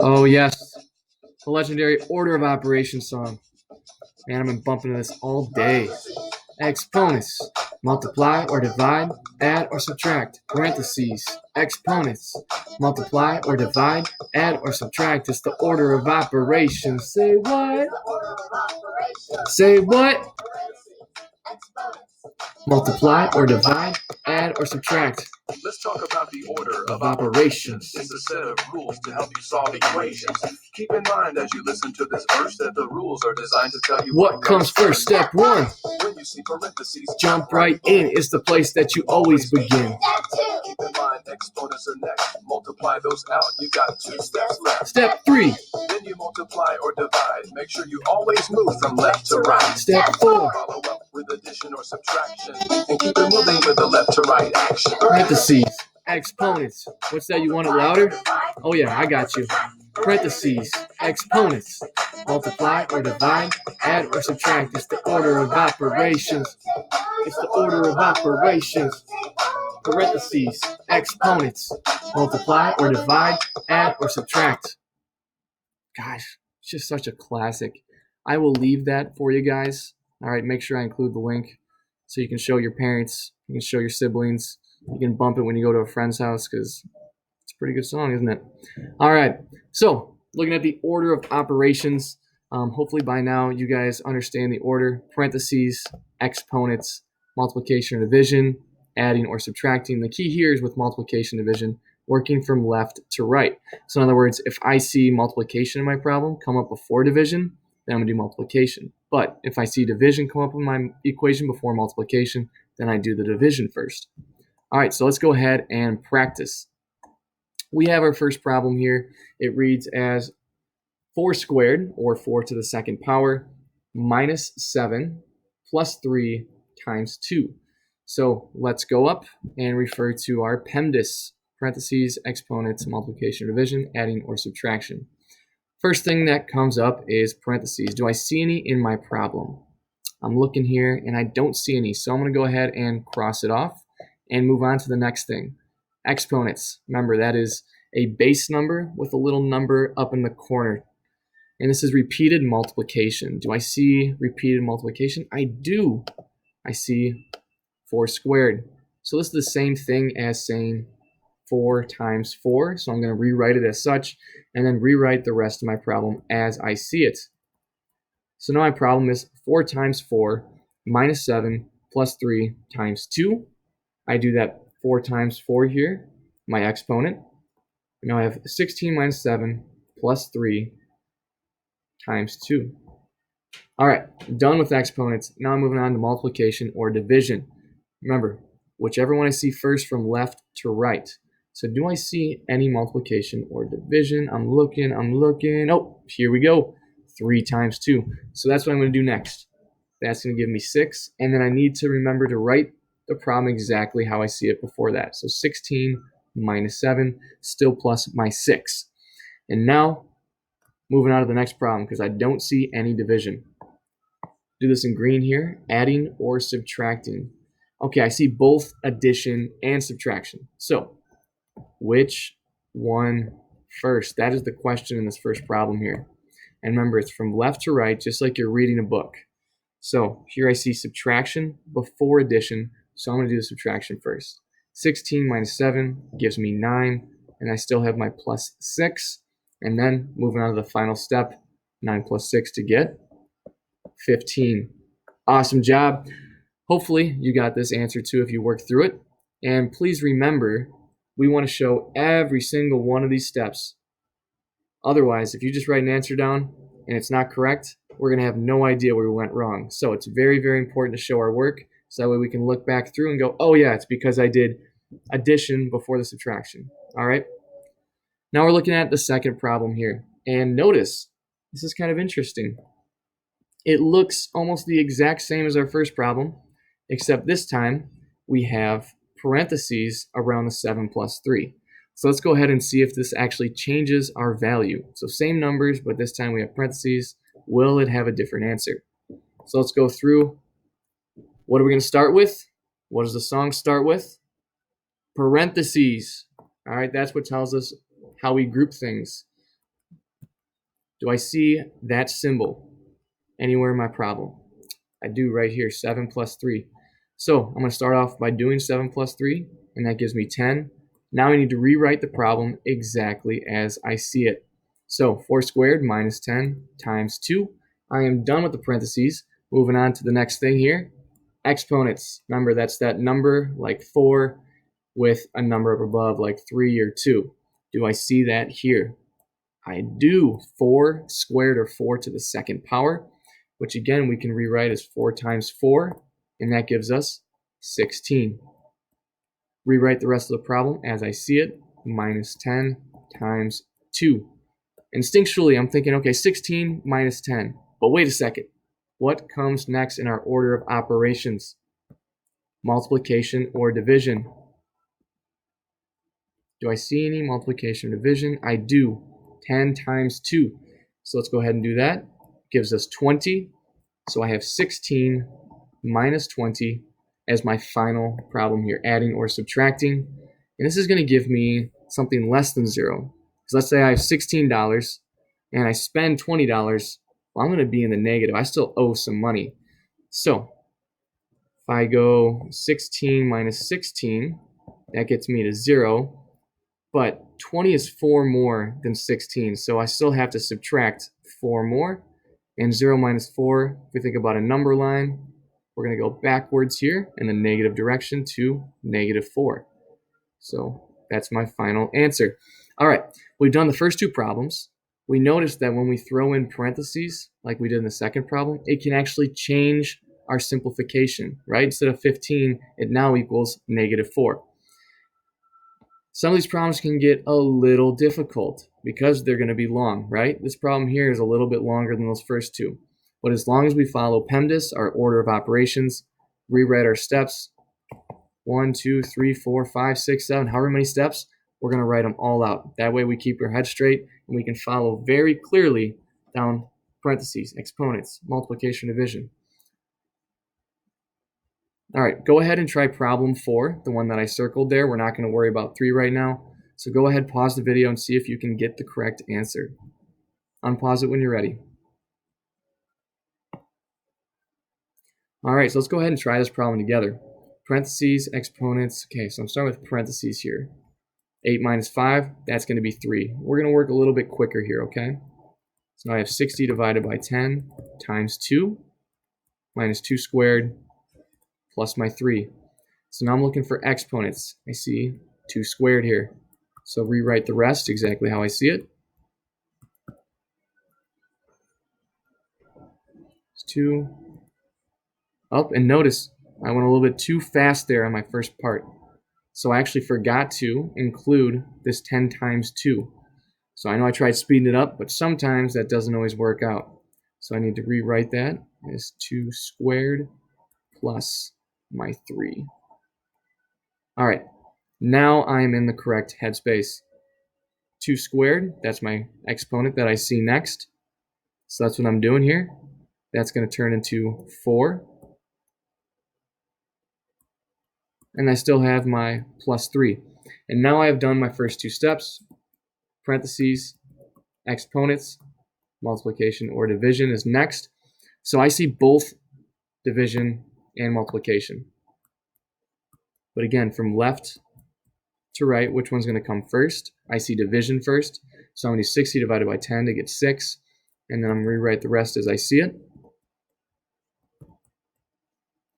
Oh, yes. The legendary Order of Operations song. Man, I've been bumping this all day. Exponents. Multiply or divide, add or subtract. Parentheses. Exponents. Multiply or divide, add or subtract. It's the order of operations. Say what? Say what? Multiply or divide, add or subtract. Let's talk about the order Of operations. It's a set of rules to help you solve equations. Keep in mind as you listen to this verse that the rules are designed to tell you What comes first? Step one. When you see parentheses, Jump right in. It's the place that you always begin. keep in mind exponents are next. Multiply those out, you got 2 steps left. Step three. Then you multiply or divide. Make sure you always move from left to right. Step four. Follow up with addition or subtraction. And keep it moving with the left to right action. Parentheses. Exponents. What's that? You want it louder? Oh, yeah, I got you. Parentheses. Exponents. Multiply or divide, add or subtract. It's the order of operations. It's the order of operations. Parentheses. Exponents. Multiply or divide, add or subtract. Gosh, it's just such a classic. I will leave that for you guys. All right, make sure I include the link so you can show your parents, you can show your siblings, you can bump it when you go to a friend's house because it's a pretty good song, isn't it? All right, so looking at the order of operations, hopefully by now you guys understand the order. Parentheses, exponents, multiplication or division, adding or subtracting. The key here is with multiplication division, working from left to right. So in other words, if I see multiplication in my problem come up before division, then I'm going to do multiplication. But if I see division come up in my equation before multiplication, then I do the division first. All right, so let's go ahead and practice. We have our first problem here. It reads as 4 squared, or 4 to the second power, minus 7 plus 3 times 2. So let's go up and refer to our PEMDAS, parentheses, exponents, multiplication, division, adding, or subtraction. First thing that comes up is parentheses. Do I see any in my problem? I'm looking here and I don't see any, so I'm going to go ahead and cross it off and move on to the next thing. Exponents. Remember, that is a base number with a little number up in the corner. And this is repeated multiplication. Do I see repeated multiplication? I do. I see 4 squared. So this is the same thing as saying 4 times 4. So I'm going to rewrite it as such and then rewrite the rest of my problem as I see it. So now my problem is 4 times 4 minus 7 plus 3 times 2. I do that 4 times 4 here, my exponent. Now I have 16 minus 7 plus 3 times 2. All right, done with exponents. Now I'm moving on to multiplication or division. Remember, whichever one I see first from left to right. So do I see any multiplication or division? I'm looking. Oh, here we go. 3 times 2. So that's what I'm going to do next. That's going to give me 6. And then I need to remember to write the problem exactly how I see it before that. So 16 minus 7, still plus my 6. And now, moving on to the next problem because I don't see any division. Do this in green here, adding or subtracting. Okay, I see both addition and subtraction. So, which one first? That is the question in this first problem here. And remember, it's from left to right, just like you're reading a book. So here I see subtraction before addition, so I'm going to do the subtraction first. 16 minus 7 gives me 9, and I still have my plus 6. And then moving on to the final step, 9 plus 6 to get 15. Awesome job. Hopefully you got this answer too if you work through it. And please remember, we want to show every single one of these steps. Otherwise, if you just write an answer down and it's not correct, we're going to have no idea where we went wrong. So it's very, very important to show our work so that way we can look back through and go, oh yeah, it's because I did addition before the subtraction. All right. Now we're looking at the second problem here. And notice, this is kind of interesting. It looks almost the exact same as our first problem, except this time we have parentheses around the 7 plus 3. So let's go ahead and see if this actually changes our value. So same numbers, but this time we have parentheses. Will it have a different answer? So let's go through. What are we going to start with? What does the song start with? Parentheses. All right, that's what tells us how we group things. Do I see that symbol anywhere in my problem? I do right here, 7 plus 3. So I'm going to start off by doing 7 plus 3, and that gives me 10. Now I need to rewrite the problem exactly as I see it. So 4 squared minus 10 times 2. I am done with the parentheses. Moving on to the next thing here. Exponents. Remember, that's that number like 4 with a number up above like 3 or 2. Do I see that here? I do. 4 squared, or 4 to the second power, which again we can rewrite as 4 times 4, and that gives us 16. Rewrite the rest of the problem as I see it, minus 10 times 2. Instinctually, I'm thinking, okay, 16 minus 10. But wait a second. What comes next in our order of operations? Multiplication or division. Do I see any multiplication or division? I do. 10 times 2. So let's go ahead and do that. Gives us 20. So I have 16 minus 20 as my final problem here, adding or subtracting. And this is going to give me something less than 0. Because let's say I have $16 and I spend $20. Well, I'm going to be in the negative. I still owe some money. So if I go 16 minus 16, that gets me to 0. But 20 is 4 more than 16, so I still have to subtract 4 more. And 0 minus 4, if we think about a number line, we're going to go backwards here in the negative direction to negative 4. So that's my final answer. All right, we've done the first two problems. We noticed that when we throw in parentheses, like we did in the second problem, it can actually change our simplification, right? Instead of 15, it now equals negative 4. Some of these problems can get a little difficult because they're going to be long, right? This problem here is a little bit longer than those first two. But as long as we follow PEMDAS, our order of operations, rewrite our steps, 1, 2, 3, 4, 5, 6, 7, however many steps, we're going to write them all out. That way we keep our head straight and we can follow very clearly down parentheses, exponents, multiplication, division. All right, go ahead and try problem 4, the one that I circled there. We're not going to worry about 3 right now. So go ahead, pause the video, and see if you can get the correct answer. Unpause it when you're ready. All right, so let's go ahead and try this problem together. Parentheses, exponents. Okay, so I'm starting with parentheses here. 8 minus 5, that's going to be 3. We're going to work a little bit quicker here, okay? So now I have 60 divided by 10 times 2 minus 2 squared plus my 3. So now I'm looking for exponents. I see 2 squared here. So rewrite the rest exactly how I see it. It's 2 up, and notice I went a little bit too fast there on my first part. So I actually forgot to include this 10 times 2. So I know I tried speeding it up, but sometimes that doesn't always work out. So I need to rewrite that as 2 squared plus my 3. All right, now I'm in the correct headspace. 2 squared, that's my exponent that I see next. So that's what I'm doing here. That's going to turn into 4. And I still have my plus 3. And now I have done my first two steps. Parentheses, exponents, multiplication or division is next. So I see both division and multiplication. But again, from left to right, which one's going to come first? I see division first. So I'm going to do 60 divided by 10 to get 6. And then I'm going to rewrite the rest as I see it.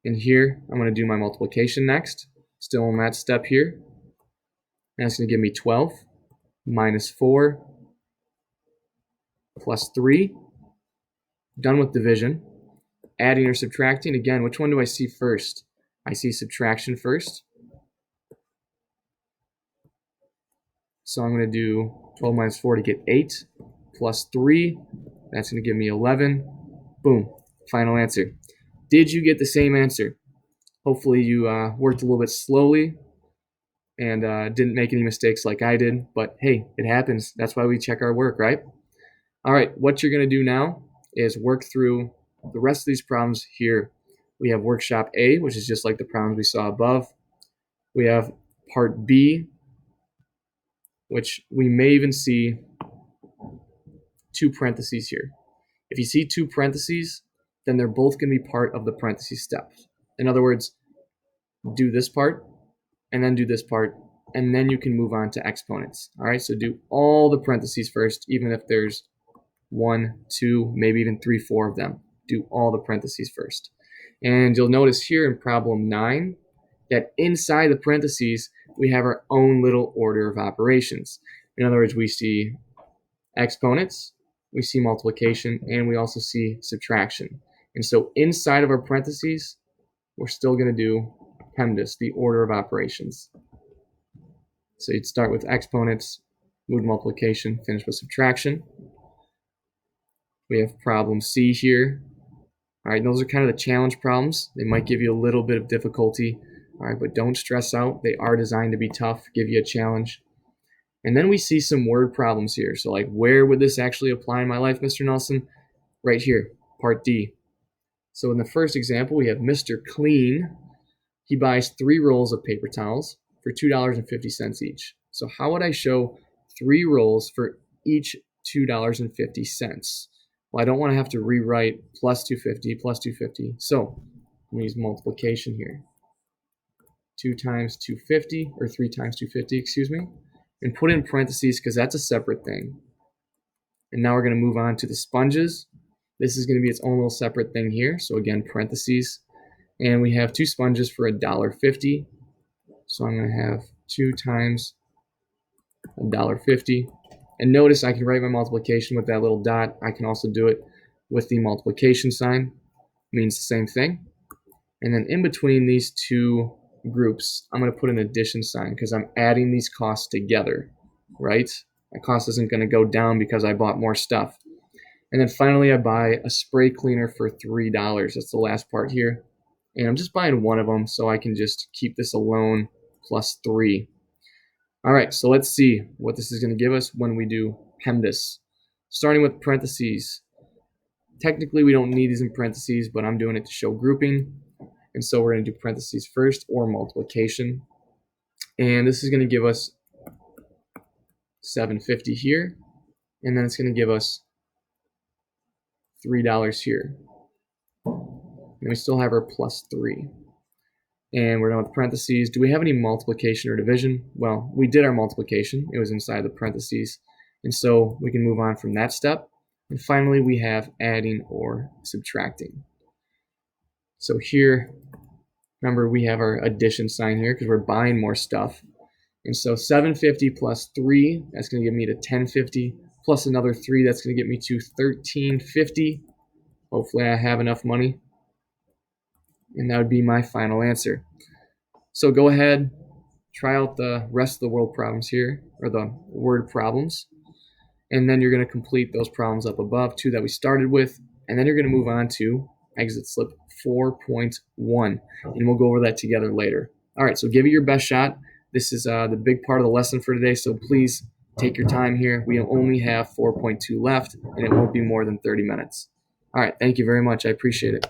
And here, I'm going to do my multiplication next. Still on that step here. And that's going to give me 12 minus 4 plus 3. Done with division. Adding or subtracting. Again, which one do I see first? I see subtraction first. So I'm going to do 12 minus 4 to get 8 plus 3. That's going to give me 11. Boom. Final answer. Did you get the same answer? Hopefully you worked a little bit slowly and didn't make any mistakes like I did. But hey, it happens. That's why we check our work, right? All right, what you're going to do now is work through the rest of these problems here. We have workshop A, which is just like the problems we saw above. We have part B, which we may even see two parentheses here. If you see two parentheses, then they're both going to be part of the parentheses step. In other words, do this part, and then do this part, and then you can move on to exponents. All right, so do all the parentheses first, even if there's 1, 2, maybe even 3, 4 of them. Do all the parentheses first. And you'll notice here in problem 9 that inside the parentheses, we have our own little order of operations. In other words, we see exponents, we see multiplication, and we also see subtraction. And so inside of our parentheses, we're still going to do PEMDAS, the order of operations. So you'd start with exponents, move to multiplication, finish with subtraction. We have problem C here. All right, those are kind of the challenge problems. They might give you a little bit of difficulty. All right, but don't stress out. They are designed to be tough, give you a challenge. And then we see some word problems here. So like, where would this actually apply in my life, Mr. Nelson? Right here, part D. So in the first example, we have Mr. Clean. He buys 3 rolls of paper towels for $2.50 each. So how would I show 3 rolls for each $2.50? Well, I don't want to have to rewrite plus 250, plus 250. So I'm going to use multiplication here. 2 times 250, or 3 times 250, excuse me. And put in parentheses because that's a separate thing. And now we're going to move on to the sponges. This is going to be its own little separate thing here. So again, parentheses. And we have 2 sponges for $1.50. So I'm going to have 2 times $1.50. And notice I can write my multiplication with that little dot. I can also do it with the multiplication sign. It means the same thing. And then in between these 2 groups, I'm going to put an addition sign because I'm adding these costs together, right? My cost isn't going to go down because I bought more stuff. And then finally, I buy a spray cleaner for $3. That's the last part here. And I'm just buying one of them, so I can just keep this alone plus 3. All right, so let's see what this is going to give us when we do PEMDAS. Starting with parentheses. Technically, we don't need these in parentheses, but I'm doing it to show grouping. And so we're going to do parentheses first or multiplication. And this is going to give us $7.50 here. And then it's going to give us $3 here. And we still have our plus 3. And we're done with parentheses. Do we have any multiplication or division? Well, we did our multiplication. It was inside the parentheses. And so we can move on from that step. And finally, we have adding or subtracting. So here, remember, we have our addition sign here because we're buying more stuff. And so $7.50 plus 3, that's going to give me to $10.50, plus another 3, that's going to get me to $13.50. Hopefully I have enough money. And that would be my final answer. So go ahead, try out the rest of the world problems here, or the word problems. And then you're going to complete those problems up above, 2 that we started with. And then you're going to move on to exit slip 4.1. And we'll go over that together later. All right, so give it your best shot. This is the big part of the lesson for today, so please take your time here. We only have 4.2 left, and it won't be more than 30 minutes. All right, thank you very much. I appreciate it.